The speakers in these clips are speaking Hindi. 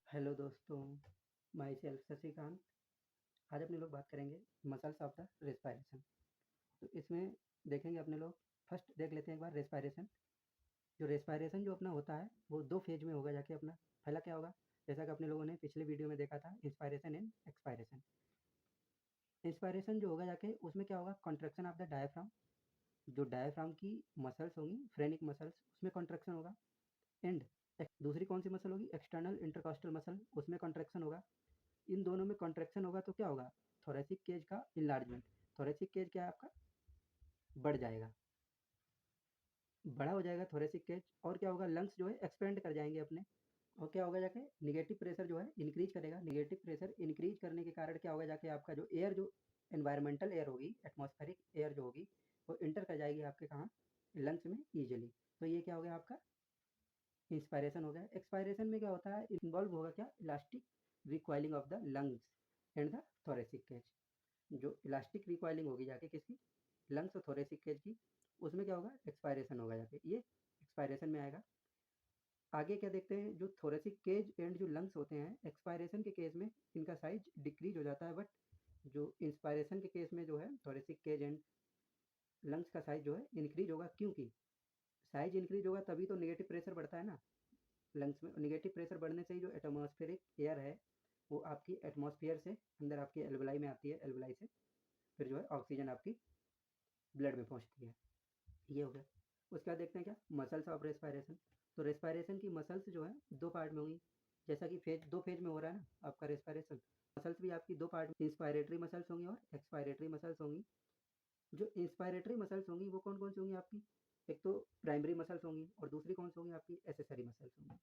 हेलो दोस्तों, माई सेल्फ शशिकांत। आज अपने लोग बात करेंगे मसल्स ऑफ द रेस्पायरेशन। तो इसमें देखेंगे अपने लोग, फर्स्ट देख लेते हैं एक बार रेस्पायरेशन। जो रेस्पायरेशन जो अपना होता है वो दो फेज में होगा जाके अपना। पहला क्या होगा, जैसा कि अपने लोगों ने पिछले वीडियो में देखा था, इंस्पायरेशन एंड एक्सपायरेशन। इंस्पायरेशन जो होगा जाके उसमें क्या होगा, कॉन्ट्रैक्शन ऑफ द डायफ्राम। जो डायफ्राम की मसल्स होंगी, फ्रेनिक मसल्स, उसमें कॉन्ट्रैक्शन होगा। एंड दूसरी कौन सी मसल होगी, एक्सटर्नल इंटरकॉस्टल मसल, उसमें कॉन्ट्रैक्शन होगा। इन दोनों में कॉन्ट्रैक्शन होगा तो क्या होगा, थोरेसिक केज का इनलार्जमेंट। थोरेसिक केज क्या है आपका, बढ़ जाएगा, बड़ा हो जाएगा थोरेसिक केज। और क्या होगा, लंग्स जो है एक्सपेंड कर जाएंगे अपने। और क्या होगा जाके, निगेटिव प्रेशर जो है इंक्रीज करेगा। निगेटिव प्रेशर इंक्रीज करने के कारण क्या होगा जाके, आपका जो एयर, जो एनवायरमेंटल एयर होगी, एटमॉस्फेरिक एयर जो होगी, वो इंटर कर जाएगी आपके कहाँ, लंग्स में ईजिली। तो ये क्या हो गया आपका, इंस्पायरेशन हो गया। एक्सपायरेशन में क्या होता है, इन्वॉल्व होगा क्या, elastic recoiling of the lungs and the thoracic cage. जो इलास्टिक रिकॉइलिंग होगी जाके किसकी, लंग्स और थोरेसिक केज की, उसमें क्या होगा, एक्सपायरेशन होगा जाके, ये एक्सपायरेशन में आएगा। आगे क्या देखते हैं, जो थोरेसिक केज एंड जो लंग्स होते हैं, एक्सपायरेशन के केस में इनका साइज डिक्रीज हो जाता है, बट जो इंस्पायरेशन के केस में जो है, थोरेसिक केज एंड लंग्स का साइज जो है इंक्रीज होगा। क्योंकि साइज इंक्रीज होगा तभी तो नेगेटिव प्रेशर बढ़ता है ना लंग्स में। नेगेटिव प्रेशर बढ़ने से ही जो एटमॉस्फेरिक एयर है वो आपकी एटमॉस्फेयर से अंदर आपकी एल्वलाई में आती है, एल्वलाई से फिर जो है ऑक्सीजन आपकी ब्लड में पहुंचती है। ये हो गया। उसके बाद देखते हैं क्या, मसल्स ऑफ रेस्पायरेशन। तो रेस्पायरेशन की मसल्स जो है दो पार्ट में होंगी। जैसा कि दो फेज में हो रहा है ना आपका रेस्पायरेशन, मसल्स भी आपकी दो पार्ट में, इंस्पायरेटरी मसल्स होंगी और एक्सपायरेटरी मसल्स होंगी। जो इंस्पायरेटरी मसल्स होंगी वो कौन कौन सी होंगी आपकी, एक तो प्राइमरी मसल्स होंगी और दूसरी कौन सी होंगी आपकी, एसेसरी मसल्स होंगी।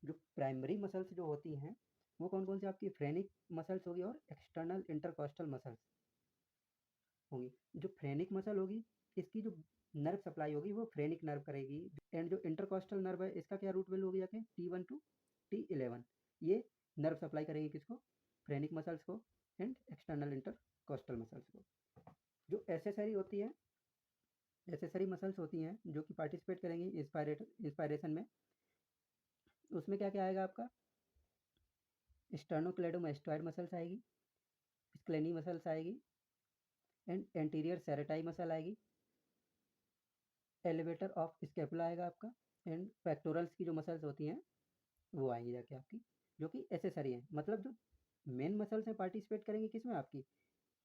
जो प्राइमरी मसल्स जो होती हैं वो कौन कौन सी आपकी, फ्रेनिक मसल्स होगी और एक्सटर्नल इंटरकॉस्टल मसल्स होंगी। जो फ्रेनिक मसल होगी, इसकी जो नर्व सप्लाई होगी वो फ्रेनिक नर्व करेगी। एंड जो इंटरकॉस्टल नर्व है, इसका क्या रूट वैल्यू होगी जाके, T1 टू T11। ये नर्व सप्लाई करेगी किसको, फ्रेनिक मसल्स को एंड एक्सटर्नल इंटरकॉस्टल मसल्स को। जो एसेसरी होती है, एसेसरी मसल्स होती हैं जो कि पार्टिसिपेट करेंगी इंस्पायरेशन में, उसमें क्या क्या आएगा आपका, स्टर्नोक्लेडोमास्टोइड मसल्स आएगी, स्क्लेनी मसल्स आएगी एंड एंटीरियर सेरेटाई मसल आएगी, एलिवेटर ऑफ स्केपुला आएगा आपका, एंड पेक्टोरल्स की जो मसल्स होती हैं वो आएंगी जाके आपकी, जो कि एसेसरी हैं। मतलब जो मेन मसल्स हैं पार्टिसिपेट करेंगी किसमें, आपकी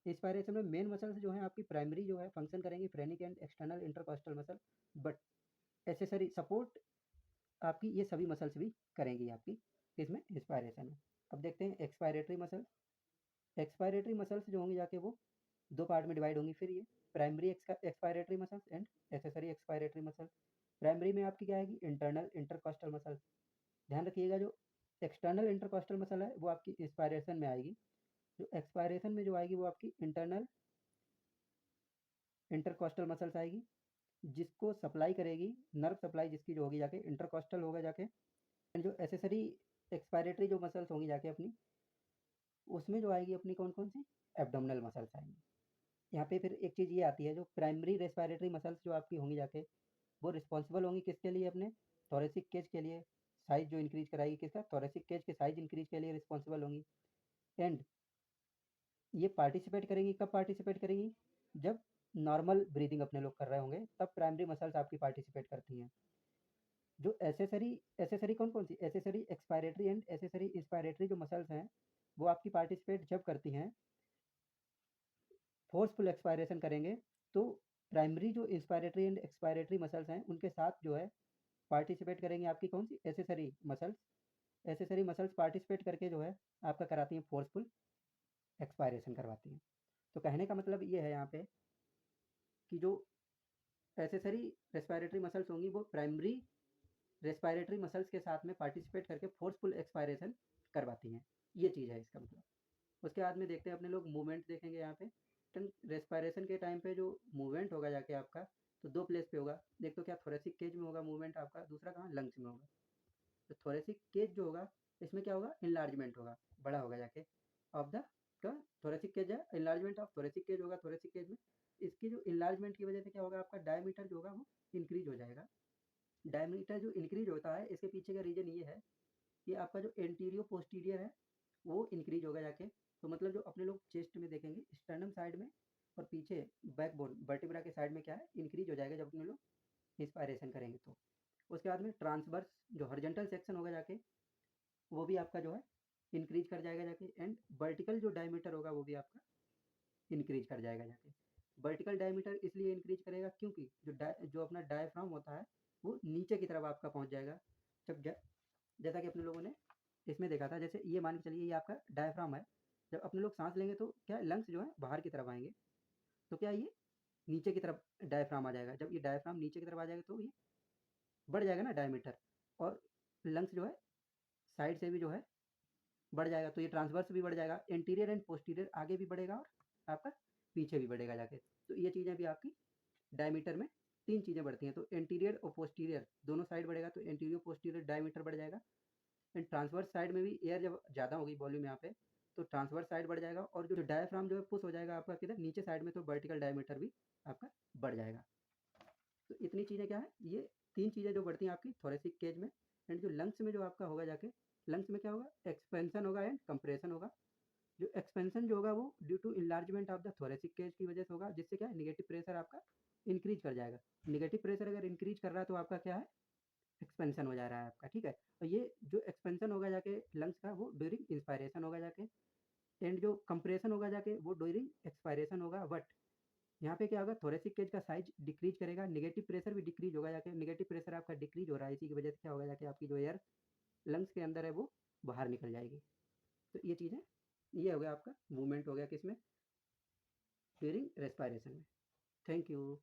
इंस्पायरेशन में। मेन मसल्स जो हैं आपकी प्राइमरी जो है फंक्शन करेंगी, phrenic and external intercostal muscle. But accessory support आपकी ये सभी मसल्स भी करेंगी आपकी इसमें, इंस्पायरेशन में। अब देखते हैं एक्सपायरेटरी मसल्स। एक्सपायरेटरी मसल्स जो होंगी जाके वो दो पार्ट में डिवाइड होंगी फिर ये, primary expiratory muscles and accessory expiratory muscle. Primary में आपकी क्या आएगी, इंटरनल इंटरकॉस्टल मसल। ध्यान रखिएगा, जो एक्सटर्नल इंटरकॉस्टल मसल है वो आपकी इंस्पायरेशन में आएगी। जो एक्सपायरेशन में जो आएगी वो आपकी इंटरनल इंटरकॉस्टल मसल्स आएगी, जिसको सप्लाई करेगी, नर्व सप्लाई जिसकी जो होगी जाके इंटरकॉस्टल होगा जाके। जो एसेसरी एक्सपायरेटरी जो मसल्स होंगी जाके अपनी, उसमें जो आएगी अपनी कौन कौन सी, एब्डोमिनल मसल्स आएंगी। यहाँ पे फिर एक चीज़ ये आती है, जो प्राइमरी रेस्पिरेटरी मसल्स जो आपकी होंगी जाके, वो रिस्पॉन्सिबल होंगी किसके लिए, अपने थोरेसिक केज के लिए। साइज जो इंक्रीज कराएगी किसका, थोरेसिक केज के साइज इंक्रीज के लिए रिस्पॉन्सिबल होंगी। एंड ये पार्टिसिपेट करेंगी, कब पार्टिसिपेट करेंगी, जब नॉर्मल ब्रीदिंग अपने लोग कर रहे होंगे तब प्राइमरी मसल्स आपकी पार्टिसिपेट करती हैं। जो एसेसरी, एसेसरी कौन कौन सी, accessory expiratory and accessory inspiratory जो मसल्स हैं वो आपकी पार्टिसिपेट जब करती हैं, फोर्सफुल एक्सपायरेशन करेंगे तो प्राइमरी जो इंस्पायरेटरी एंड एक्सपायरेटरी मसल्स हैं उनके साथ जो है पार्टिसिपेट करेंगी आपकी कौन सी, accessory muscles. Accessory muscles participate करके जो है आपका कराती हैं फोर्सफुल एक्सपायरेशन करवाती हैं। तो कहने का मतलब ये है यहाँ पे कि जो एसेसरी रेस्पिरेटरी मसल्स होंगी वो प्राइमरी रेस्पिरेटरी मसल्स के साथ में पार्टिसिपेट करके फोर्सफुल एक्सपायरेशन करवाती हैं। ये चीज़ है इसका मतलब। उसके बाद में देखते हैं अपने लोग मूवमेंट देखेंगे यहाँ पे। रेस्पिरेशन के टाइम पे जो मूवमेंट होगा जाके आपका, तो दो प्लेस पे होगा। एक तो क्या, थोरेसिक केज में होगा मूवमेंट आपका, दूसरा कहाँ, लंग्स में होगा। तो थोरेसिक केज जो होगा इसमें क्या होगा, इनलार्जमेंट होगा, बड़ा होगा जाके ऑफ द का थोरेसिक केज है, इनलार्जमेंट ऑफ थोरेसिक केज होगा। थोरेसिक केज में इसकी जो इनलार्जमेंट की वजह से क्या होगा, आपका डायमीटर जो होगा वो इंक्रीज हो जाएगा। डायमीटर जो इंक्रीज होता है इसके पीछे का रीजन ये है कि आपका जो एंटीरियो पोस्टीरियर है वो इंक्रीज होगा जाके। तो मतलब जो अपने लोग चेस्ट में देखेंगे स्टर्नम साइड में और पीछे बैकबोन वर्टिब्रा के साइड में क्या है इंक्रीज हो जाएगा जब अपने लोग इंस्पायरेशन करेंगे। तो उसके बाद में ट्रांसवर्स जो हॉरिजॉन्टल सेक्शन होगा जाके वो भी आपका जो है इंक्रीज कर जाएगा जाके। एंड वर्टिकल जो डायमीटर होगा वो भी आपका इंक्रीज कर जाएगा जाके। वर्टिकल डायमीटर इसलिए इंक्रीज करेगा क्योंकि जो अपना डायफ्राम होता है वो नीचे की तरफ आपका पहुंच जाएगा। जब जैसा कि अपने लोगों ने इसमें देखा था, जैसे ये मान के चलिए ये आपका डायफ्राम है। जब अपने लोग सांस लेंगे तो क्या लंग्स जो है बाहर की तरफ आएंगे, तो क्या ये नीचे की तरफ डायफ्राम आ जाएगा। जब ये डायफ्राम नीचे की तरफ आ जाएगा तो ये बढ़ जाएगा ना डायमीटर, और लंग्स जो है साइड से भी जो है बढ़ जाएगा। तो ये ट्रांसवर्स भी बढ़ जाएगा, एंटीरियर एंड पोस्टीरियर आगे भी बढ़ेगा और आपका पीछे भी बढ़ेगा जाके। तो ये चीज़ें भी आपकी डायमीटर में तीन चीज़ें बढ़ती हैं। तो एंटीरियर और पोस्टीरियर दोनों साइड बढ़ेगा, तो एंटीरियर पोस्टीरियर डायमीटर बढ़ जाएगा। एंड ट्रांसवर्स साइड में भी एयर जब ज़्यादा होगी वॉल्यूम यहाँ पे तो ट्रांसवर्स साइड बढ़ जाएगा, और जो डायफ्राम जो है पुश हो जाएगा आपका किधर नीचे साइड में, तो वर्टिकल डायमीटर भी आपका बढ़ जाएगा। तो इतनी चीज़ें क्या है, ये तीन चीज़ें जो बढ़ती हैं आपकी थोरेसिक केज में। एंड जो लंग्स में जो आपका होगा जाके, लंग्स में क्या होगा, एक्सपेंशन होगा एंड कंप्रेशन होगा। जो एक्सपेंशन जो होगा वो due to enlargement of the thoracic cage की वजह से होगा, जिससे क्या है नेगेटिव प्रेशर आपका इंक्रीज कर जाएगा। नेगेटिव प्रेशर अगर इंक्रीज कर रहा है तो आपका क्या है, एक्सपेंशन हो जा रहा है आपका, ठीक है। और ये जो एक्सपेंशन होगा जाके लंग्स का वो ड्यूरिंग इंस्पायरेशन होगा जाके। एंड जो कंप्रेशन होगा जाके वो ड्यूरिंग एक्सपायरेशन होगा। बट यहाँ पे क्या होगा, थोरेसिक केज का साइज डिक्रीज करेगा, नेगेटिव प्रेशर भी डिक्रीज होगा जाके। नेगेटिव प्रेशर आपका डिक्रीज हो रहा है, इसी की वजह से क्या होगा जाके आपकी जो एयर लंग्स के अंदर है वो बाहर निकल जाएगी। तो ये चीज़ें, ये हो गया आपका मूवमेंट हो गया किसमें, ड्यूरिंग रेस्पायरेशन में। Thank you.